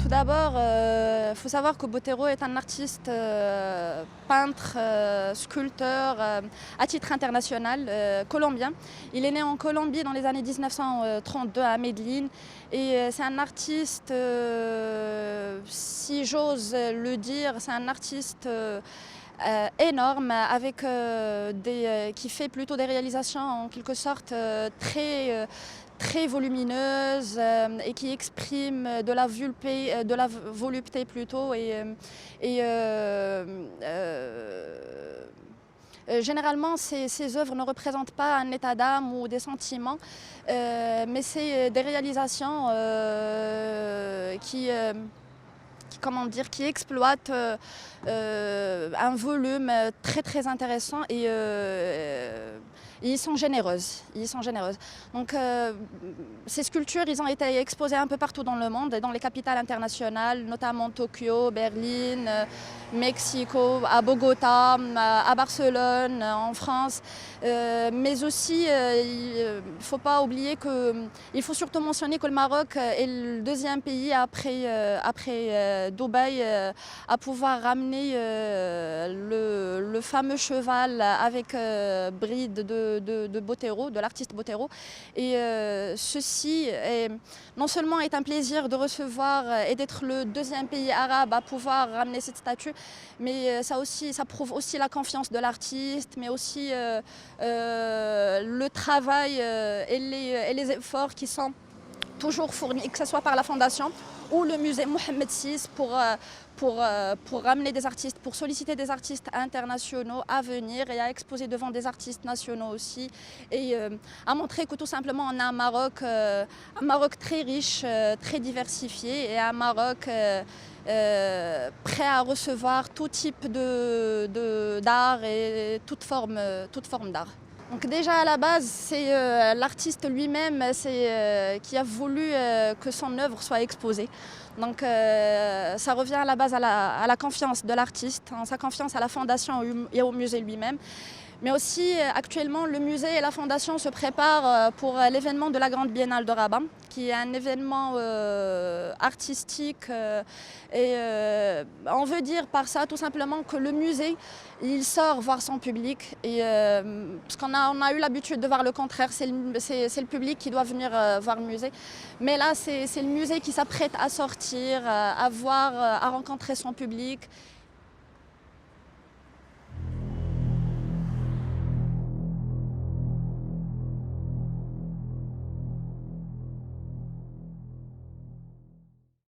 Tout d'abord, il faut savoir que Botero est un artiste, peintre, sculpteur à titre international, colombien. Il est né en Colombie dans les années 1932 à Medellín et c'est un artiste, si j'ose le dire, c'est un artiste énorme avec qui fait plutôt des réalisations en quelque sorte très volumineuse et qui exprime de la volupté plutôt généralement, ces œuvres ne représentent pas un état d'âme ou des sentiments, mais c'est des réalisations comment dire, qui exploitent un volume très intéressant et ils sont généreuses. Donc ces sculptures, ils ont été exposées un peu partout dans le monde, dans les capitales internationales, notamment Tokyo, Berlin, Mexico, à Bogota, à Barcelone, en France. Mais aussi, il ne faut pas oublier il faut surtout mentionner que le Maroc est le deuxième pays après Dubaï à pouvoir ramener le fameux cheval avec bride de Botero, de l'artiste Botero. Et ceci non seulement est un plaisir de recevoir et d'être le deuxième pays arabe à pouvoir ramener cette statue, mais ça prouve aussi la confiance de l'artiste, mais aussi le travail et les efforts qui sont toujours fournis, que ce soit par la Fondation ou le musée Mohamed VI pour ramener des artistes, pour solliciter des artistes internationaux à venir et à exposer devant des artistes nationaux aussi et à montrer que tout simplement on a un Maroc très riche, très diversifié et un Maroc prêt à recevoir tout type d'art et toute forme d'art. Donc déjà à la base, c'est l'artiste lui-même qui a voulu que son œuvre soit exposée. Donc ça revient à la base à la confiance de l'artiste, sa confiance à la fondation et au musée lui-même. Mais aussi actuellement, le musée et la fondation se préparent pour l'événement de la Grande Biennale de Rabat, qui est un événement artistique. On veut dire par ça tout simplement que le musée, il sort voir son public. Parce qu'on a eu l'habitude de voir le contraire, c'est le public qui doit venir voir le musée. Mais là, c'est le musée qui s'apprête à sortir, à rencontrer son public.